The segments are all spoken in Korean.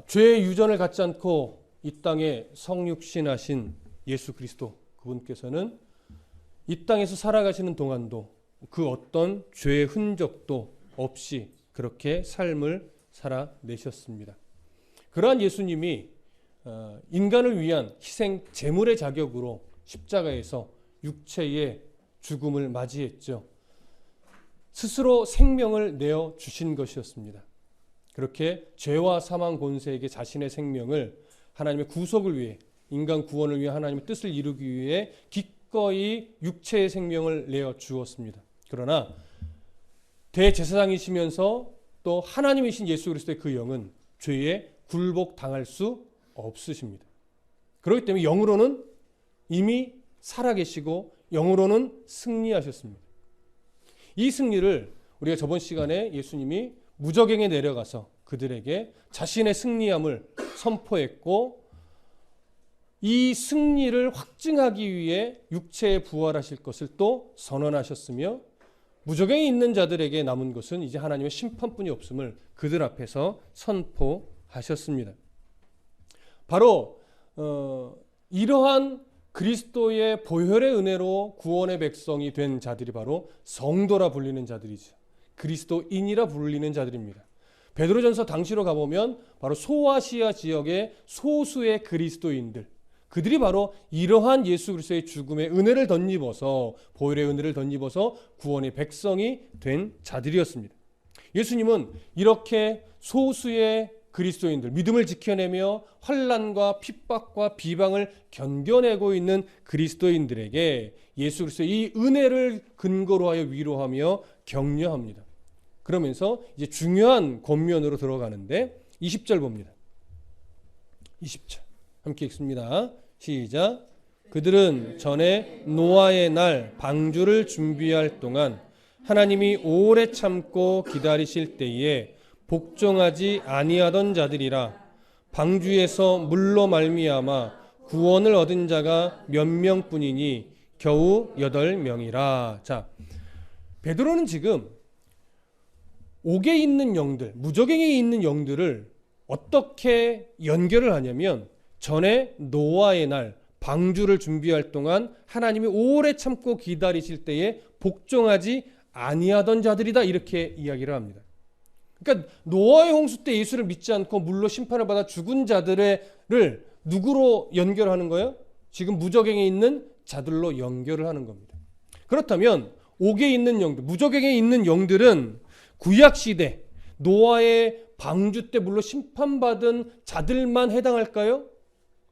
죄의 유전을 갖지 않고 이 땅에 성육신하신 예수 그리스도 그분께서는 이 땅에서 살아가시는 동안도 그 어떤 죄의 흔적도 없이 그렇게 삶을 살아내셨습니다. 그러한 예수님이 인간을 위한 희생 제물의 자격으로 십자가에서 육체의 죽음을 맞이했죠. 스스로 생명을 내어 주신 것이었습니다. 그렇게 죄와 사망 권세에게 자신의 생명을 하나님의 구속을 위해, 인간 구원을 위해 하나님의 뜻을 이루기 위해 기꺼이 육체의 생명을 내어 주었습니다. 그러나 대제사장이시면서 또 하나님이신 예수 그리스도의 그 영은 죄에 굴복당할 수 없으십니다. 그렇기 때문에 영으로는 이미 살아계시고 영으로는 승리하셨습니다. 이 승리를 우리가 저번 시간에 예수님이 무저갱에 내려가서 그들에게 자신의 승리함을 선포했고, 이 승리를 확증하기 위해 육체에 부활하실 것을 또 선언하셨으며, 무저갱에 있는 자들에게 남은 것은 이제 하나님의 심판뿐이 없음을 그들 앞에서 선포하셨습니다. 바로 이러한 그리스도의 보혈의 은혜로 구원의 백성이 된 자들이 바로 성도라 불리는 자들이죠. 그리스도인이라 불리는 자들입니다. 베드로전서 당시로 가보면 바로 소아시아 지역의 소수의 그리스도인들, 그들이 바로 이러한 예수 그리스도의 죽음의 은혜를 덧입어서, 보혈의 은혜를 덧입어서 구원의 백성이 된 자들이었습니다. 예수님은 이렇게 소수의 그리스도인들, 믿음을 지켜내며 환난과 핍박과 비방을 견뎌내고 있는 그리스도인들에게 예수 그리스도의 이 은혜를 근거로 하여 위로하며 격려합니다. 그러면서 이제 중요한 권면으로 들어가는데 20절 봅니다. 20절 함께 읽습니다. 시작. 그들은 전에 노아의 날 방주를 준비할 동안 하나님이 오래 참고 기다리실 때에 복종하지 아니하던 자들이라. 방주에서 물로 말미암아 구원을 얻은 자가 몇 명뿐이니 겨우 8명이라. 자, 베드로는 지금 옥에 있는 영들, 무저갱에 있는 영들을 어떻게 연결을 하냐면, 전에 노아의 날 방주를 준비할 동안 하나님이 오래 참고 기다리실 때에 복종하지 아니하던 자들이다, 이렇게 이야기를 합니다. 그러니까 노아의 홍수 때 예수를 믿지 않고 물로 심판을 받아 죽은 자들을 누구로 연결하는 거예요? 지금 무저갱에 있는 자들로 연결을 하는 겁니다. 그렇다면 옥에 있는 영들, 무저갱에 있는 영들은 구약시대 노아의 방주 때 물로 심판받은 자들만 해당할까요?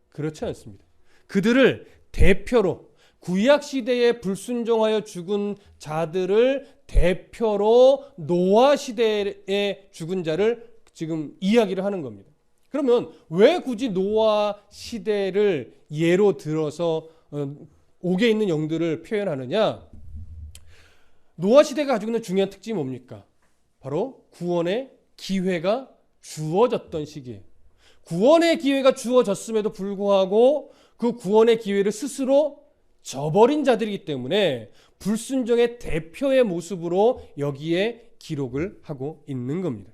그렇지 않습니다. 그들을 대표로, 구약시대에 불순종하여 죽은 자들을 대표로 노아 시대에 죽은 자를 지금 이야기를 하는 겁니다. 그러면 왜 굳이 노아 시대를 예로 들어서 옥에 있는 영들을 표현하느냐? 노아 시대가 가지고 있는 중요한 특징이 뭡니까? 바로 구원의 기회가 주어졌던 시기예요. 구원의 기회가 주어졌음에도 불구하고 그 구원의 기회를 스스로 저버린 자들이기 때문에 불순종의 대표의 모습으로 여기에 기록을 하고 있는 겁니다.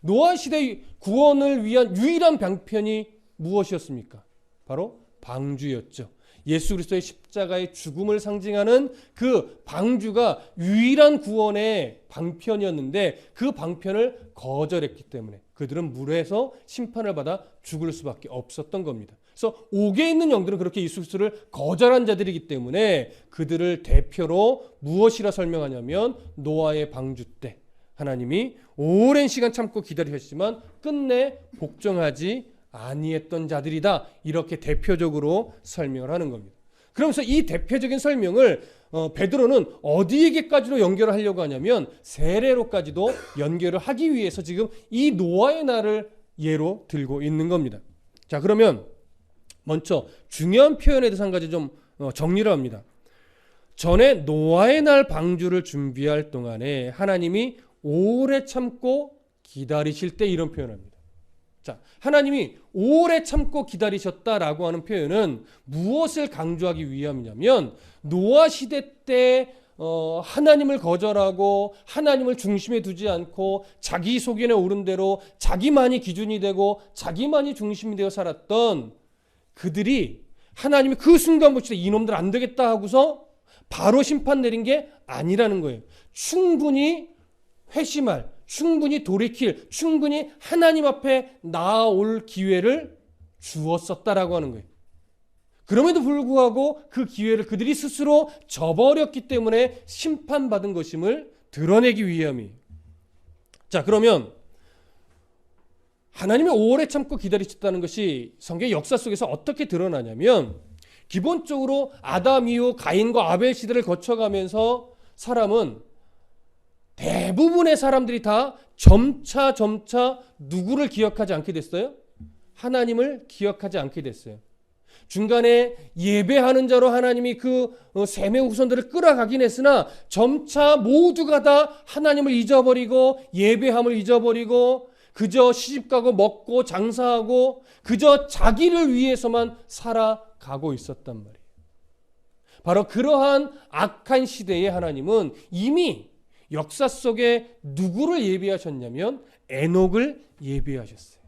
노아 시대의 구원을 위한 유일한 방편이 무엇이었습니까? 바로 방주였죠. 예수 그리스도의 십자가의 죽음을 상징하는 그 방주가 유일한 구원의 방편이었는데, 그 방편을 거절했기 때문에 그들은 물에서 심판을 받아 죽을 수밖에 없었던 겁니다. 그래서 옥에 있는 영들은 그렇게 예수 그리스도를 거절한 자들이기 때문에 그들을 대표로 무엇이라 설명하냐면, 노아의 방주 때 하나님이 오랜 시간 참고 기다리셨지만 끝내 복종하지 아니했던 자들이다, 이렇게 대표적으로 설명을 하는 겁니다. 그러면서 이 대표적인 설명을 베드로는 어디에게까지로 연결을 하려고 하냐면 세례로까지도 연결을 하기 위해서 지금 이 노아의 날을 예로 들고 있는 겁니다. 자, 그러면 먼저 중요한 표현에 대해서 한 가지 좀 정리를 합니다. 전에 노아의 날 방주를 준비할 동안에 하나님이 오래 참고 기다리실 때, 이런 표현을 합니다. 자, 하나님이 오래 참고 기다리셨다라고 하는 표현은 무엇을 강조하기 위함이냐면, 노아 시대 때 하나님을 거절하고 하나님을 중심에 두지 않고 자기 소견에 오른 대로 자기만이 기준이 되고 자기만이 중심이 되어 살았던 그들이 하나님이 그 순간부터 이놈들 안 되겠다 하고서 바로 심판 내린 게 아니라는 거예요. 충분히 회심할, 충분히 돌이킬, 충분히 하나님 앞에 나아올 기회를 주었었다라고 하는 거예요. 그럼에도 불구하고 그 기회를 그들이 스스로 저버렸기 때문에 심판받은 것임을 드러내기 위함이에요. 자, 그러면 하나님의 오래 참고 기다리셨다는 것이 성경 역사 속에서 어떻게 드러나냐면 기본적으로 아담 이후 가인과 아벨 시대를 거쳐가면서 사람은 대부분의 사람들이 다 점차 누구를 기억하지 않게 됐어요? 하나님을 기억하지 않게 됐어요. 중간에 예배하는 자로 하나님이 그 셈의 후손들을 끌어가긴 했으나 점차 모두가 다 하나님을 잊어버리고 예배함을 잊어버리고 그저 시집가고 먹고 장사하고 그저 자기를 위해서만 살아가고 있었단 말이에요. 바로 그러한 악한 시대에 하나님은 이미 역사 속에 누구를 예비하셨냐면 에녹을 예비하셨어요.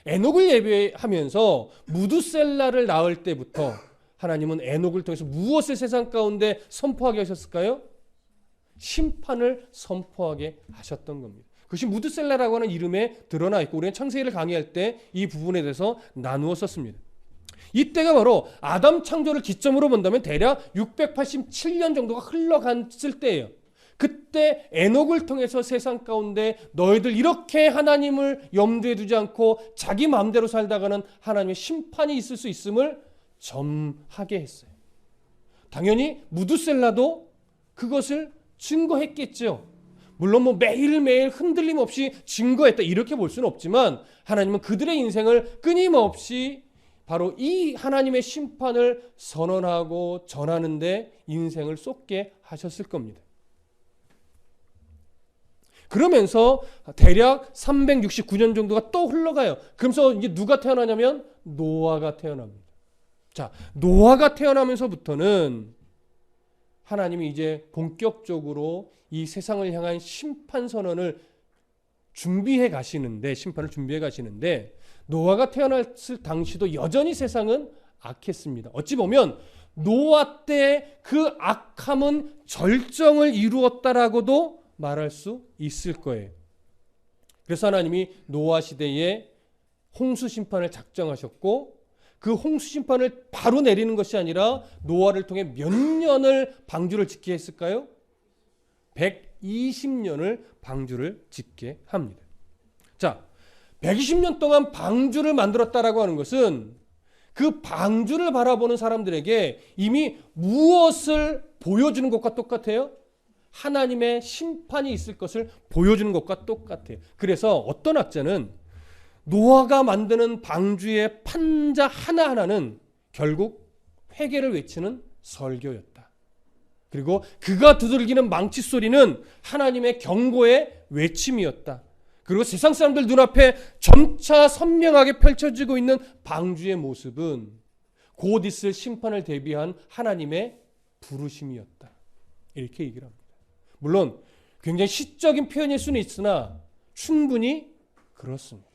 에녹을 예배하면서 무두셀라를 낳을 때부터 하나님은 에녹을 통해서 무엇을 세상 가운데 선포하게 하셨을까요? 심판을 선포하게 하셨던 겁니다. 그것이 무두셀라라고 하는 이름에 드러나 있고 우리는 창세기를 강의할 때 이 부분에 대해서 나누어 썼습니다. 이때가 바로 아담 창조를 기점으로 본다면 대략 687년 정도가 흘러갔을 때예요. 그때 에녹을 통해서 세상 가운데 너희들 이렇게 하나님을 염두에 두지 않고 자기 마음대로 살다가는 하나님의 심판이 있을 수 있음을 점하게 했어요. 당연히 무두셀라도 그것을 증거했겠죠. 물론 매일매일 흔들림 없이 증거했다 이렇게 볼 수는 없지만 하나님은 그들의 인생을 끊임없이 바로 이 하나님의 심판을 선언하고 전하는데 인생을 쏟게 하셨을 겁니다. 그러면서 대략 369년 정도가 또 흘러가요. 그러면서 이제 누가 태어나냐면 노아가 태어납니다. 자, 노아가 태어나면서부터는 하나님이 이제 본격적으로 이 세상을 향한 심판 선언을 준비해 가시는데, 심판을 준비해 가시는데 노아가 태어났을 당시도 여전히 세상은 악했습니다. 어찌 보면 노아 때 그 악함은 절정을 이루었다라고도 말할 수 있을 거예요. 그래서 하나님이 노아 시대에 홍수 심판을 작정하셨고 그 홍수 심판을 바로 내리는 것이 아니라 노아를 통해 몇 년을 방주를 짓게 했을까요? 120년을 방주를 짓게 합니다. 자, 120년 동안 방주를 만들었다라고 하는 것은 그 방주를 바라보는 사람들에게 이미 무엇을 보여주는 것과 똑같아요? 하나님의 심판이 있을 것을 보여주는 것과 똑같아요. 그래서 어떤 학자는 노아가 만드는 방주의 판자 하나하나는 결국 회개를 외치는 설교였다. 그리고 그가 두들기는 망치 소리는 하나님의 경고의 외침이었다. 그리고 세상 사람들 눈앞에 점차 선명하게 펼쳐지고 있는 방주의 모습은 곧 있을 심판을 대비한 하나님의 부르심이었다. 이렇게 얘기를 합니다. 물론 굉장히 시적인 표현일 수는 있으나 충분히 그렇습니다.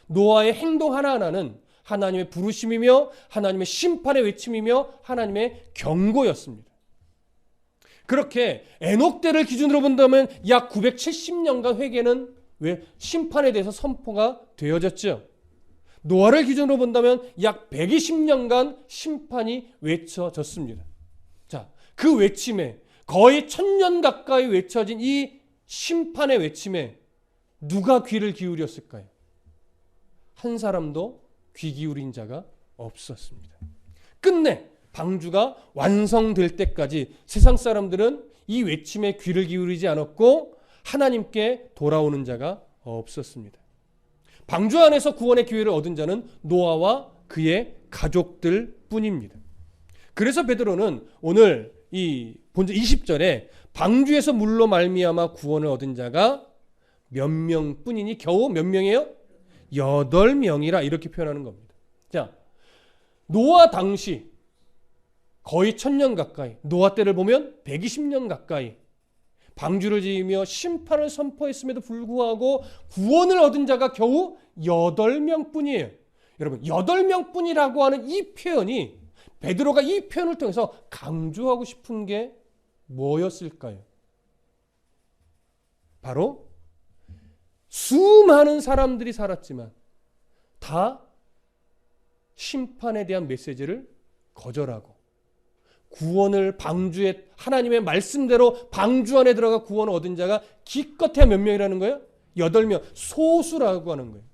노아의 행동 하나하나는 하나님의 부르심이며 하나님의 심판의 외침이며 하나님의 경고였습니다. 그렇게 에녹 때를 기준으로 본다면 약 970년간 회개는 왜 심판에 대해서 선포가 되어졌죠. 노아를 기준으로 본다면 약 120년간 심판이 외쳐졌습니다. 자, 그 외침에 거의 1000년 가까이 외쳐진 이 심판의 외침에 누가 귀를 기울였을까요? 한 사람도 귀 기울인 자가 없었습니다. 끝내 방주가 완성될 때까지 세상 사람들은 이 외침에 귀를 기울이지 않았고 하나님께 돌아오는 자가 없었습니다. 방주 안에서 구원의 기회를 얻은 자는 노아와 그의 가족들 뿐입니다. 그래서 베드로는 오늘 이 본절 20절에 방주에서 물로 말미암아 구원을 얻은 자가 몇 명뿐이니 겨우 몇 명이에요? 8명이라 이렇게 표현하는 겁니다. 자, 노아 당시 거의 1000년 가까이, 노아 때를 보면 120년 가까이 방주를 지으며 심판을 선포했음에도 불구하고 구원을 얻은 자가 겨우 8명뿐이에요. 여러분, 8명뿐이라고 하는 이 표현이, 베드로가 이 표현을 통해서 강조하고 싶은 게 뭐였을까요? 바로 수많은 사람들이 살았지만 다 심판에 대한 메시지를 거절하고 구원을 방주에, 하나님의 말씀대로 방주 안에 들어가 구원을 얻은 자가 기껏해야 몇 명이라는 거예요? 8명, 소수라고 하는 거예요.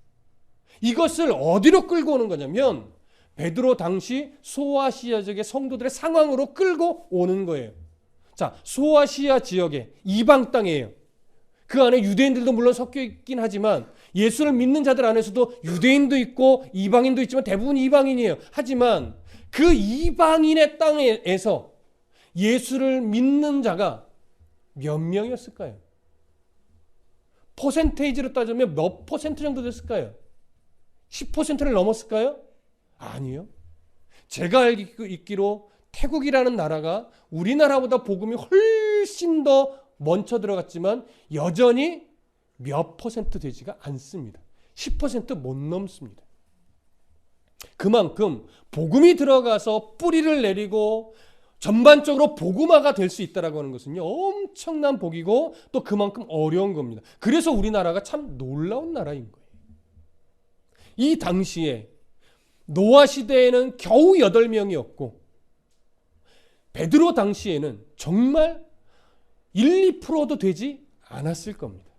이것을 어디로 끌고 오는 거냐면 베드로 당시 소아시아 지역의 성도들의 상황으로 끌고 오는 거예요. 자, 소아시아 지역의 이방 땅이에요. 그 안에 유대인들도 물론 섞여 있긴 하지만 예수를 믿는 자들 안에서도 유대인도 있고 이방인도 있지만 대부분 이방인이에요. 하지만 그 이방인의 땅에서 예수를 믿는 자가 몇 명이었을까요? 퍼센테이지로 따지면 몇 퍼센트 정도 됐을까요? 10%를 넘었을까요? 아니요. 제가 알기로 태국이라는 나라가 우리나라보다 복음이 훨씬 더 먼저 들어갔지만 여전히 몇 퍼센트 되지가 않습니다. 10% 못 넘습니다. 그만큼 복음이 들어가서 뿌리를 내리고 전반적으로 복음화가 될 수 있다라고 하는 것은요, 엄청난 복이고 또 그만큼 어려운 겁니다. 그래서 우리나라가 참 놀라운 나라인 거예요. 이 당시에 노아 시대에는 겨우 8명이었고 베드로 당시에는 정말 1, 2%도 되지 않았을 겁니다.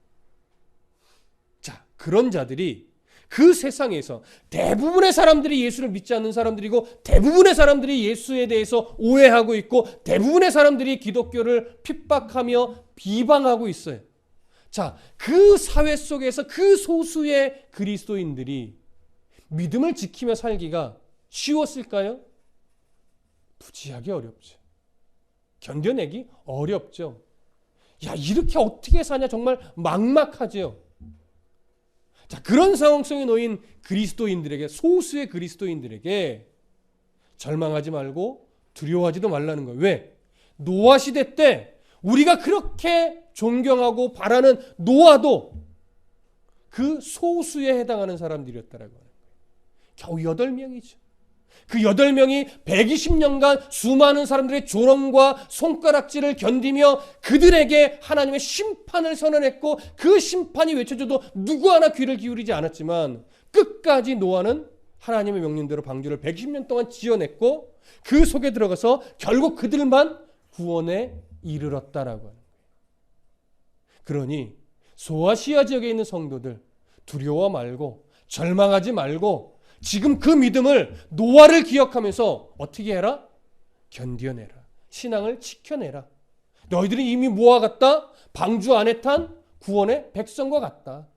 자, 그런 자들이 그 세상에서 대부분의 사람들이 예수를 믿지 않는 사람들이고 대부분의 사람들이 예수에 대해서 오해하고 있고 대부분의 사람들이 기독교를 핍박하며 비방하고 있어요. 자, 그 사회 속에서 그 소수의 그리스도인들이 믿음을 지키며 살기가 쉬웠을까요? 부지하기 어렵죠. 견뎌내기 어렵죠. 야, 이렇게 어떻게 사냐, 정말 막막하죠. 자, 그런 상황 속에 놓인 그리스도인들에게, 소수의 그리스도인들에게 절망하지 말고 두려워하지도 말라는 거예요. 왜? 노아 시대 때 우리가 그렇게 존경하고 바라는 노아도 그 소수에 해당하는 사람들이었다라고 하는 거예요. 겨우 8명이죠. 그 8명이 120년간 수많은 사람들의 조롱과 손가락질을 견디며 그들에게 하나님의 심판을 선언했고 그 심판이 외쳐져도 누구 하나 귀를 기울이지 않았지만 끝까지 노아는 하나님의 명령대로 방주를 120년 동안 지어냈고 그 속에 들어가서 결국 그들만 구원에 이르렀다라고 하는 거예요. 그러니 소아시아 지역에 있는 성도들 두려워 말고 절망하지 말고 지금 그 믿음을, 노아를 기억하면서 어떻게 해라? 견뎌내라. 신앙을 지켜내라. 너희들이 이미 뭐와 같다? 방주 안에 탄 구원의 백성과 같다.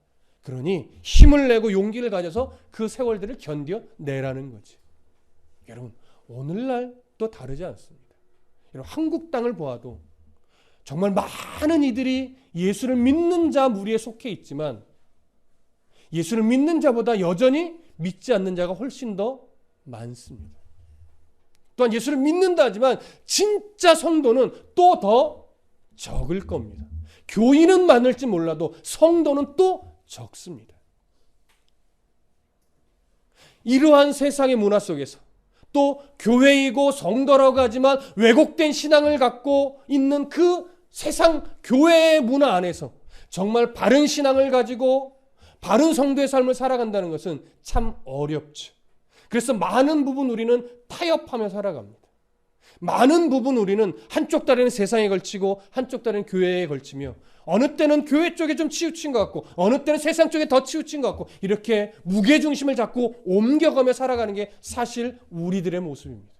그러니 힘을 내고 용기를 가져서 그 세월들을 견뎌내라는 거지. 여러분, 오늘날 또 다르지 않습니다. 여러분, 한국 땅을 보아도 정말 많은 이들이 예수를 믿는 자 무리에 속해 있지만 예수를 믿는 자보다 여전히 믿지 않는 자가 훨씬 더 많습니다. 또한 예수를 믿는다 하지만 진짜 성도는 또 더 적을 겁니다. 교인은 많을지 몰라도 성도는 또 적습니다. 이러한 세상의 문화 속에서 또 교회이고 성도라고 하지만 왜곡된 신앙을 갖고 있는 그 세상 교회의 문화 안에서 정말 바른 신앙을 가지고 바른 성도의 삶을 살아간다는 것은 참 어렵죠. 그래서 많은 부분 우리는 타협하며 살아갑니다. 많은 부분 우리는 한쪽 다리는 세상에 걸치고 한쪽 다리는 교회에 걸치며 어느 때는 교회 쪽에 좀 치우친 것 같고 어느 때는 세상 쪽에 더 치우친 것 같고 이렇게 무게중심을 잡고 옮겨가며 살아가는 게 사실 우리들의 모습입니다.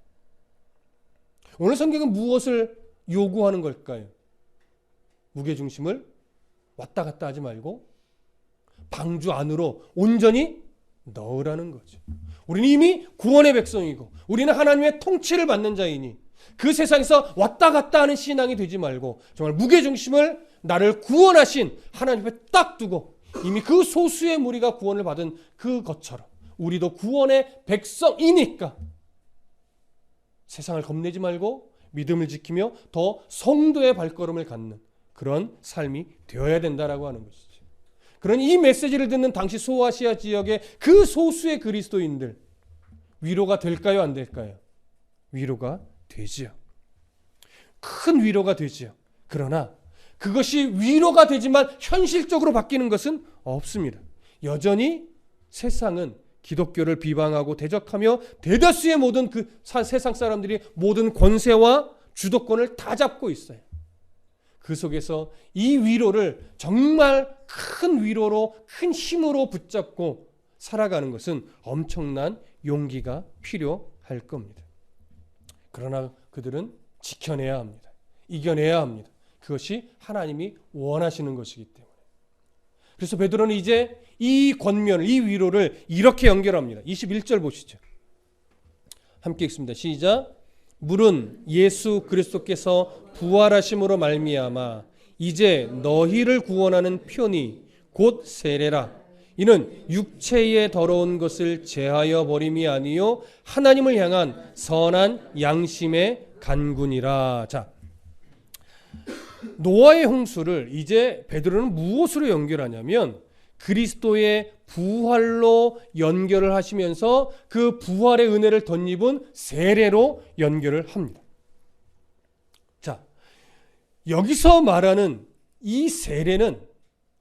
오늘 성경은 무엇을 요구하는 걸까요? 무게중심을 왔다 갔다 하지 말고 방주 안으로 온전히 넣으라는 거죠. 우리는 이미 구원의 백성이고 우리는 하나님의 통치를 받는 자이니 그 세상에서 왔다 갔다 하는 신앙이 되지 말고 정말 무게중심을 나를 구원하신 하나님 앞에 딱 두고 이미 그 소수의 무리가 구원을 받은 그것처럼 우리도 구원의 백성이니까 세상을 겁내지 말고 믿음을 지키며 더 성도의 발걸음을 갖는 그런 삶이 되어야 된다라고 하는 것이죠. 그런 이 메시지를 듣는 당시 소아시아 지역의 그 소수의 그리스도인들 위로가 될까요? 안 될까요? 위로가 되지요. 큰 위로가 되지요. 그러나 그것이 위로가 되지만 현실적으로 바뀌는 것은 없습니다. 여전히 세상은 기독교를 비방하고 대적하며 대다수의 모든 그 세상 사람들이 모든 권세와 주도권을 다 잡고 있어요. 그 속에서 이 위로를 정말 큰 위로로 큰 힘으로 붙잡고 살아가는 것은 엄청난 용기가 필요할 겁니다. 그러나 그들은 지켜내야 합니다. 이겨내야 합니다. 그것이 하나님이 원하시는 것이기 때문에. 그래서 베드로는 이제 이 권면을, 이 위로를 이렇게 연결합니다. 21절 보시죠. 함께 읽습니다. 시작. 물은 예수 그리스도께서 부활하심으로 말미암아 이제 너희를 구원하는 편이 곧 세례라. 이는 육체의 더러운 것을 제하여 버림이 아니요 하나님을 향한 선한 양심의 간군이라. 자, 노아의 홍수를 이제 베드로는 무엇으로 연결하냐면 그리스도의 부활로 연결을 하시면서 그 부활의 은혜를 덧입은 세례로 연결을 합니다. 자, 여기서 말하는 이 세례는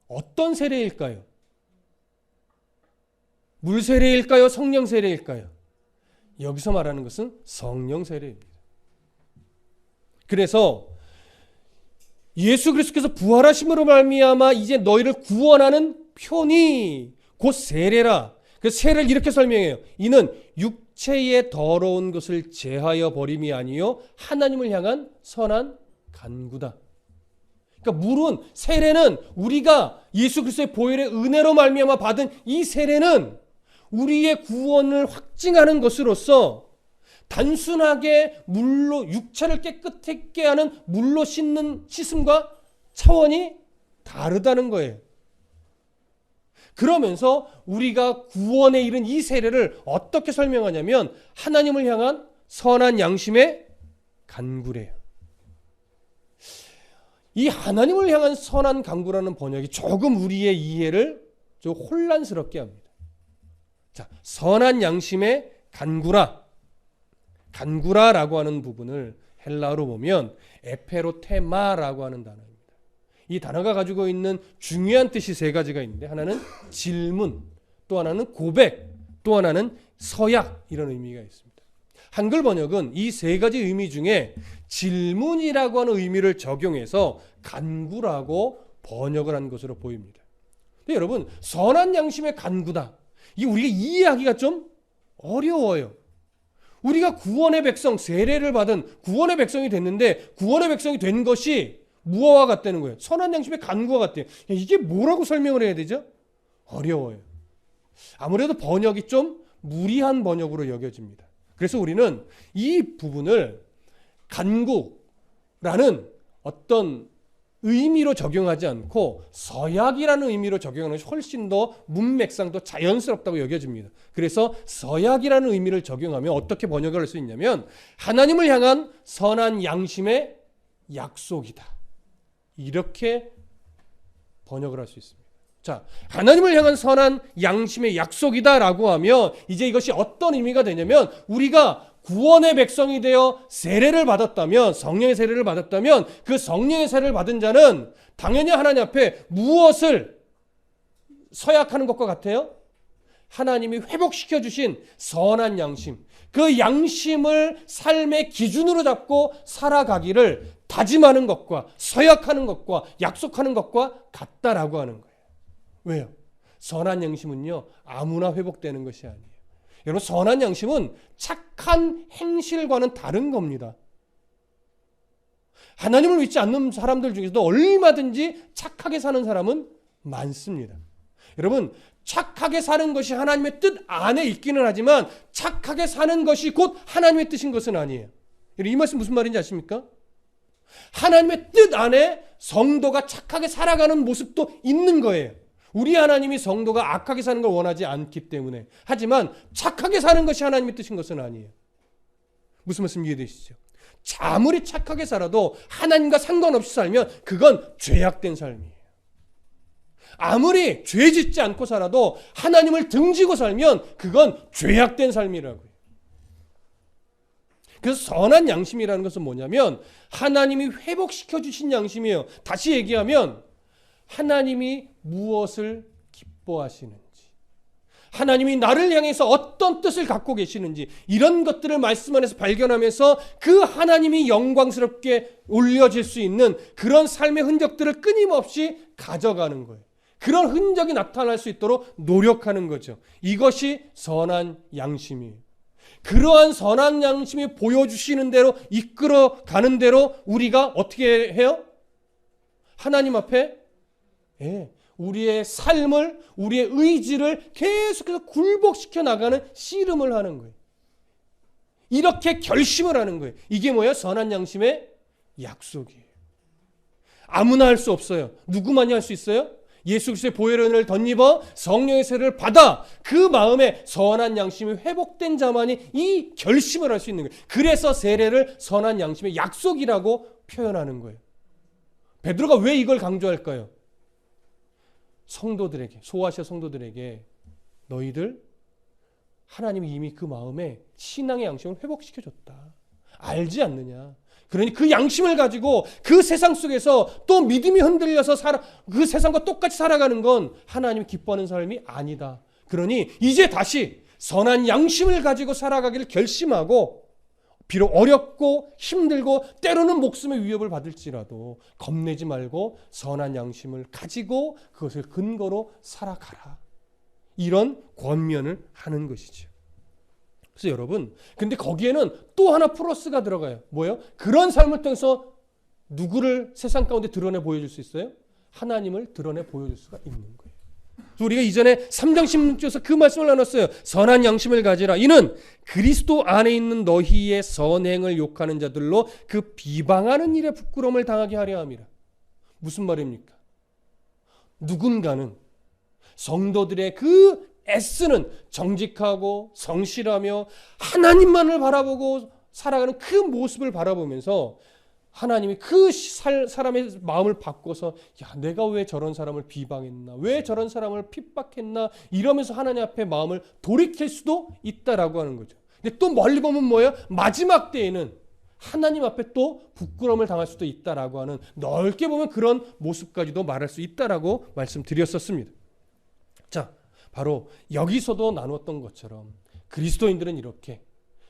어떤 세례일까요? 물 세례일까요? 성령 세례일까요? 여기서 말하는 것은 성령 세례입니다. 그래서 예수 그리스도께서 부활하심으로 말미암아 이제 너희를 구원하는 편이 곧 세례라. 그 세례를 이렇게 설명해요. 이는 육체의 더러운 것을 제하여 버림이 아니요 하나님을 향한 선한 간구다. 그러니까 물은 세례는 우리가 예수 그리스도의 보혈의 은혜로 말미암아 받은 이 세례는 우리의 구원을 확증하는 것으로서 단순하게 물로 육체를 깨끗하게 하는 물로 씻음과 차원이 다르다는 거예요. 그러면서 우리가 구원에 이른 이 세례를 어떻게 설명하냐면 하나님을 향한 선한 양심의 간구래요. 이 하나님을 향한 선한 간구라는 번역이 조금 우리의 이해를 좀 혼란스럽게 합니다. 자, 선한 양심의 간구라라고 하는 부분을 헬라어로 보면 에페로테마라고 하는 단어입니다. 이 단어가 가지고 있는 중요한 뜻이 세 가지가 있는데 하나는 질문, 또 하나는 고백, 또 하나는 서약 이런 의미가 있습니다. 한글 번역은 이 세 가지 의미 중에 질문이라고 하는 의미를 적용해서 간구라고 번역을 한 것으로 보입니다. 근데 여러분 선한 양심의 간구다. 이 우리가 이해하기가 좀 어려워요. 우리가 구원의 백성, 세례를 받은 구원의 백성이 됐는데 구원의 백성이 된 것이 무엇과 같다는 거예요? 선한 양심의 간구와 같대요. 이게 뭐라고 설명을 해야 되죠? 어려워요. 아무래도 번역이 좀 무리한 번역으로 여겨집니다. 그래서 우리는 이 부분을 간구라는 어떤 의미로 적용하지 않고 서약이라는 의미로 적용하는 것이 훨씬 더 문맥상도 자연스럽다고 여겨집니다. 그래서 서약이라는 의미를 적용하면 어떻게 번역을 할 수 있냐면 하나님을 향한 선한 양심의 약속이다. 이렇게 번역을 할 수 있습니다. 자, 하나님을 향한 선한 양심의 약속이다라고 하면 이제 이것이 어떤 의미가 되냐면 우리가 구원의 백성이 되어 세례를 받았다면 성령의 세례를 받았다면 그 성령의 세례를 받은 자는 당연히 하나님 앞에 무엇을 서약하는 것과 같아요? 하나님이 회복시켜 주신 선한 양심, 그 양심을 삶의 기준으로 잡고 살아가기를 다짐하는 것과 서약하는 것과 약속하는 것과 같다라고 하는 거예요. 왜요? 선한 양심은요 아무나 회복되는 것이 아니에요. 여러분 선한 양심은 착한 행실과는 다른 겁니다. 하나님을 믿지 않는 사람들 중에서도 얼마든지 착하게 사는 사람은 많습니다. 여러분 착하게 사는 것이 하나님의 뜻 안에 있기는 하지만 착하게 사는 것이 곧 하나님의 뜻인 것은 아니에요. 이 말씀 무슨 말인지 아십니까? 하나님의 뜻 안에 성도가 착하게 살아가는 모습도 있는 거예요. 우리 하나님이 성도가 악하게 사는 걸 원하지 않기 때문에. 하지만 착하게 사는 것이 하나님의 뜻인 것은 아니에요. 무슨 말씀 이해되시죠? 아무리 착하게 살아도 하나님과 상관없이 살면 그건 죄악된 삶이에요. 아무리 죄 짓지 않고 살아도 하나님을 등지고 살면 그건 죄악된 삶이라고요. 그래서 선한 양심이라는 것은 뭐냐면 하나님이 회복시켜 주신 양심이에요. 다시 얘기하면 하나님이 무엇을 기뻐하시는지, 하나님이 나를 향해서 어떤 뜻을 갖고 계시는지, 이런 것들을 말씀 안에서 발견하면서 그 하나님이 영광스럽게 올려질 수 있는 그런 삶의 흔적들을 끊임없이 가져가는 거예요. 그런 흔적이 나타날 수 있도록 노력하는 거죠. 이것이 선한 양심이에요. 그러한 선한 양심이 보여주시는 대로, 이끌어가는 대로 우리가 어떻게 해요? 하나님 앞에 우리의 삶을, 우리의 의지를 계속해서 굴복시켜 나가는 씨름을 하는 거예요. 이렇게 결심을 하는 거예요. 이게 뭐예요? 선한 양심의 약속이에요. 아무나 할 수 없어요. 누구만이 할 수 있어요? 예수 그리스도의 보혈의 은혜를 덧입어 성령의 세례를 받아 그 마음에 선한 양심이 회복된 자만이 이 결심을 할 수 있는 거예요. 그래서 세례를 선한 양심의 약속이라고 표현하는 거예요. 베드로가 왜 이걸 강조할까요? 성도들에게, 소아시아 성도들에게 너희들 하나님이 이미 그 마음에 신앙의 양심을 회복시켜줬다. 알지 않느냐? 그러니 그 양심을 가지고 그 세상 속에서 또 믿음이 흔들려서 그 세상과 똑같이 살아가는 건 하나님이 기뻐하는 삶이 아니다. 그러니 이제 다시 선한 양심을 가지고 살아가기를 결심하고, 비록 어렵고 힘들고 때로는 목숨의 위협을 받을지라도 겁내지 말고 선한 양심을 가지고 그것을 근거로 살아가라. 이런 권면을 하는 것이죠. 그래서 여러분, 근데 거기에는 또 하나 플러스가 들어가요. 뭐예요? 그런 삶을 통해서 누구를 세상 가운데 드러내 보여줄 수 있어요? 하나님을 드러내 보여줄 수가 있는 거예요. 우리가 이전에 3장 16절에서 그 말씀을 나눴어요. 선한 양심을 가지라. 이는 그리스도 안에 있는 너희의 선행을 욕하는 자들로 그 비방하는 일에 부끄러움을 당하게 하려 함이라. 무슨 말입니까? 누군가는 성도들의 그 애쓰는 정직하고 성실하며 하나님만을 바라보고 살아가는 그 모습을 바라보면서 하나님이 그 사람의 마음을 바꿔서 내가 왜 저런 사람을 비방했나, 왜 저런 사람을 핍박했나 이러면서 하나님 앞에 마음을 돌이킬 수도 있다라고 하는 거죠. 근데 또 멀리 보면 뭐예요? 마지막 때에는 하나님 앞에 또 부끄러움을 당할 수도 있다라고 하는, 넓게 보면 그런 모습까지도 말할 수 있다라고 말씀드렸었습니다. 자, 바로 여기서도 나눴던 것처럼 그리스도인들은 이렇게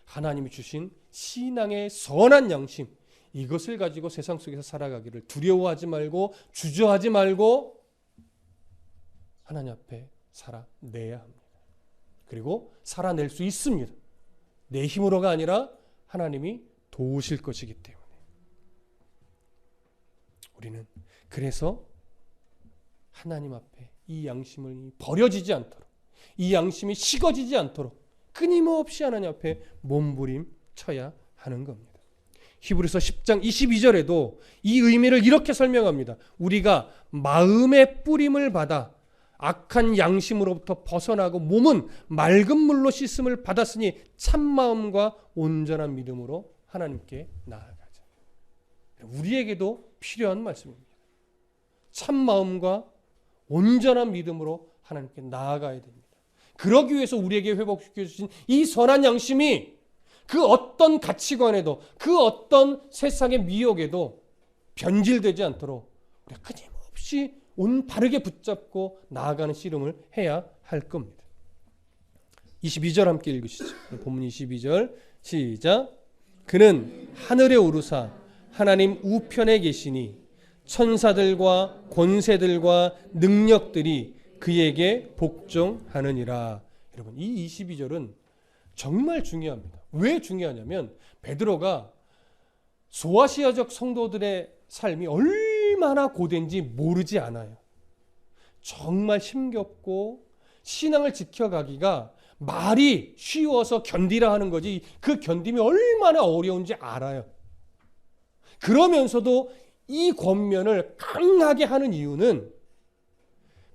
하나님이 주신 신앙의 선한 양심, 이것을 가지고 세상 속에서 살아가기를 두려워하지 말고 주저하지 말고 하나님 앞에 살아내야 합니다. 그리고 살아낼 수 있습니다. 내 힘으로가 아니라 하나님이 도우실 것이기 때문에. 우리는 그래서 하나님 앞에 이 양심을 버려지지 않도록, 이 양심이 식어지지 않도록 끊임없이 하나님 앞에 몸부림쳐야 하는 겁니다. 히브리서 10장 22절에도 이 의미를 이렇게 설명합니다. 우리가 마음의 뿌림을 받아 악한 양심으로부터 벗어나고 몸은 맑은 물로 씻음을 받았으니 참마음과 온전한 믿음으로 하나님께 나아가자. 우리에게도 필요한 말씀입니다. 참마음과 온전한 믿음으로 하나님께 나아가야 됩니다. 그러기 위해서 우리에게 회복시켜 주신 이 선한 양심이 그 어떤 가치관에도, 그 어떤 세상의 미혹에도 변질되지 않도록 우리가 끊임없이 바르게 붙잡고 나아가는 씨름을 해야 할 겁니다. 22절 함께 읽으시죠. 본문 22절 시작. 그는 하늘에 오르사 하나님 우편에 계시니 천사들과 권세들과 능력들이 그에게 복종하느니라. 여러분, 이 22절은 정말 중요합니다. 왜 중요하냐면 베드로가 소아시아적 성도들의 삶이 얼마나 고된지 모르지 않아요. 정말 힘겹고 신앙을 지켜가기가 말이 쉬워서 견디라 하는 거지 그 견딤이 얼마나 어려운지 알아요. 그러면서도 이 권면을 강하게 하는 이유는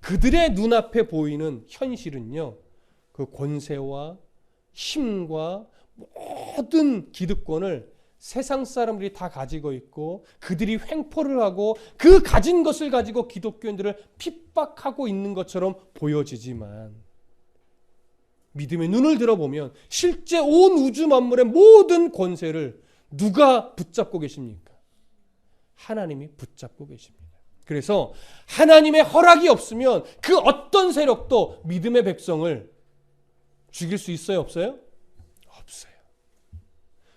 그들의 눈앞에 보이는 현실은요, 그 권세와 힘과 모든 기득권을 세상 사람들이 다 가지고 있고 그들이 횡포를 하고 그 가진 것을 가지고 기독교인들을 핍박하고 있는 것처럼 보여지지만 믿음의 눈을 들어보면 실제 온 우주 만물의 모든 권세를 누가 붙잡고 계십니까? 하나님이 붙잡고 계십니다. 그래서 하나님의 허락이 없으면 그 어떤 세력도 믿음의 백성을 죽일 수 있어요? 없어요? 없어요.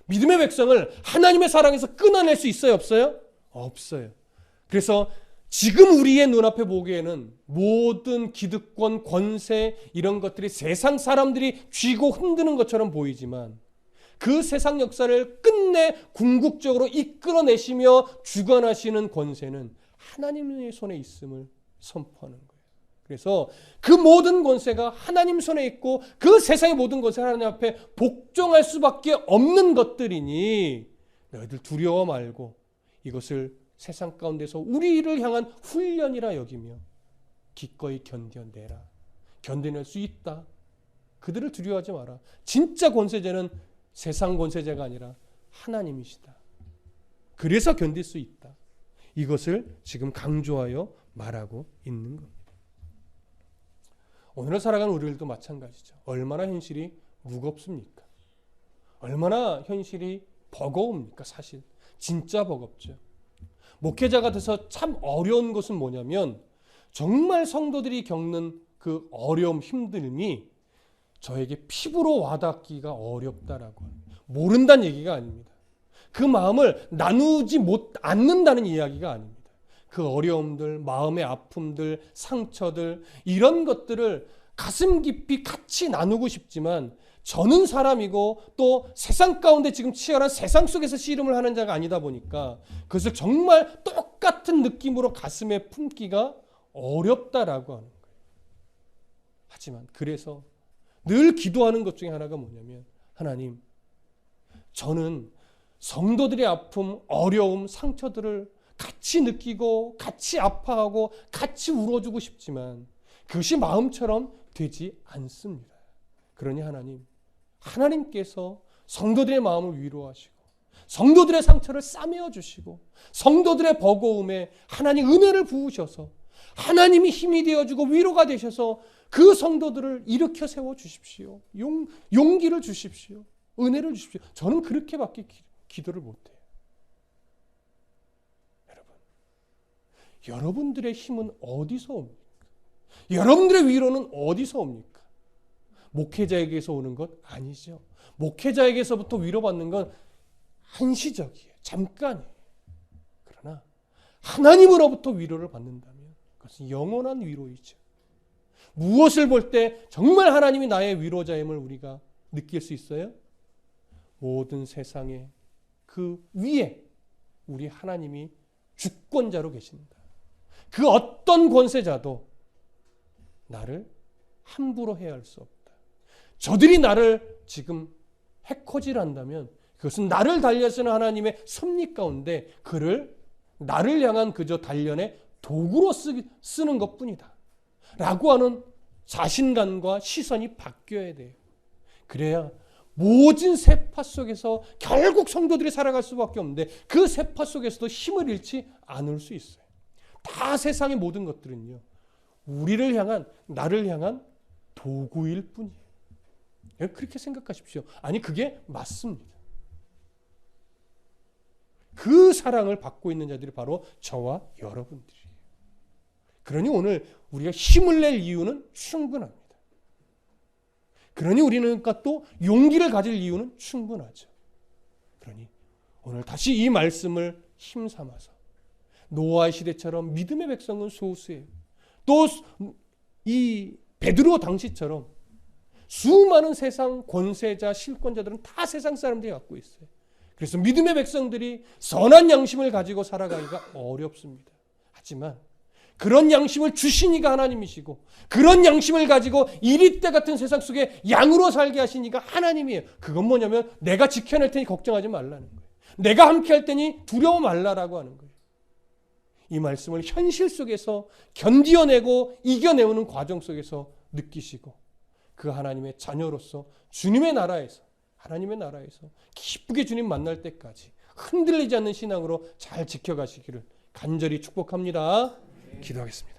믿음의 백성을 하나님의 사랑에서 끊어낼 수 있어요? 없어요? 없어요. 그래서 지금 우리의 눈앞에 보기에는 모든 기득권, 권세 이런 것들이 세상 사람들이 쥐고 흔드는 것처럼 보이지만 그 세상 역사를 끝내 궁극적으로 이끌어내시며 주관하시는 권세는 하나님의 손에 있음을 선포하는 거예요. 그래서 그 모든 권세가 하나님 손에 있고 그 세상의 모든 권세가 하나님 앞에 복종할 수밖에 없는 것들이니 너희들 두려워 말고 이것을 세상 가운데서 우리를 향한 훈련이라 여기며 기꺼이 견뎌내라. 견뎌낼 수 있다. 그들을 두려워하지 마라. 진짜 권세자는 세상 권세자가 아니라 하나님이시다. 그래서 견딜 수 있다. 이것을 지금 강조하여 말하고 있는 겁니다. 오늘을 살아가는 우리들도 마찬가지죠. 얼마나 현실이 무겁습니까? 얼마나 현실이 버거웁니까? 사실 진짜 버겁죠. 목회자가 돼서 참 어려운 것은 뭐냐면 정말 성도들이 겪는 그 어려움, 힘듦이 저에게 피부로 와닿기가 어렵다라고 모른다는 얘기가 아닙니다. 그 마음을 나누지 않는다는 이야기가 아닙니다. 그 어려움들, 마음의 아픔들, 상처들 이런 것들을 가슴 깊이 같이 나누고 싶지만 저는 사람이고 또 세상 가운데 지금 치열한 세상 속에서 씨름을 하는 자가 아니다 보니까 그것을 정말 똑같은 느낌으로 가슴에 품기가 어렵다라고 하는 거예요. 하지만 그래서 늘 기도하는 것 중에 하나가 뭐냐면 하나님, 저는 성도들의 아픔, 어려움, 상처들을 같이 느끼고 같이 아파하고 같이 울어주고 싶지만 그것이 마음처럼 되지 않습니다. 그러니 하나님께서 성도들의 마음을 위로하시고 성도들의 상처를 싸매어 주시고 성도들의 버거움에 하나님 은혜를 부으셔서 하나님이 힘이 되어주고 위로가 되셔서 그 성도들을 일으켜 세워 주십시오. 용기를 주십시오. 은혜를 주십시오. 저는 그렇게밖에 기도를 못해요. 여러분들의 힘은 어디서 옵니까? 여러분들의 위로는 어디서 옵니까? 목회자에게서 오는 것 아니죠. 목회자에게서부터 위로받는 건 한시적이에요. 잠깐이에요. 그러나 하나님으로부터 위로를 받는다면 그것은 영원한 위로이죠. 무엇을 볼 때 정말 하나님이 나의 위로자임을 우리가 느낄 수 있어요? 모든 세상의 그 위에 우리 하나님이 주권자로 계신다. 그 어떤 권세자도 나를 함부로 해야 할 수 없다. 저들이 나를 지금 해코지한다면 그것은 나를 단련하시는 하나님의 섭리 가운데 그를 나를 향한 그저 단련의 도구로 쓰는 것뿐이다. 라고 하는 자신감과 시선이 바뀌어야 돼요. 그래야 모진 세파 속에서 결국 성도들이 살아갈 수밖에 없는데 그 세파 속에서도 힘을 잃지 않을 수 있어요. 다 세상의 모든 것들은요. 우리를 향한, 나를 향한 도구일 뿐이에요. 그렇게 생각하십시오. 아니, 그게 맞습니다. 그 사랑을 받고 있는 자들이 바로 저와 여러분들이에요. 그러니 오늘 우리가 힘을 낼 이유는 충분합니다. 그러니 우리는 또 용기를 가질 이유는 충분하죠. 그러니 오늘 다시 이 말씀을 힘삼아서 노아의 시대처럼 믿음의 백성은 소수예요. 또 이 베드로 당시처럼 수많은 세상 권세자, 실권자들은 다 세상 사람들이 갖고 있어요. 그래서 믿음의 백성들이 선한 양심을 가지고 살아가기가 어렵습니다. 하지만 그런 양심을 주신 이가 하나님이시고 그런 양심을 가지고 이리때 같은 세상 속에 양으로 살게 하신 이가 하나님이에요. 그건 뭐냐면 내가 지켜낼 테니 걱정하지 말라는 거예요. 내가 함께 할 테니 두려워 말라라고 하는 거예요. 이 말씀을 현실 속에서 견디어내고 이겨내오는 과정 속에서 느끼시고 그 하나님의 자녀로서 주님의 나라에서 하나님의 나라에서 기쁘게 주님 만날 때까지 흔들리지 않는 신앙으로 잘 지켜가시기를 간절히 축복합니다. 기도하겠습니다.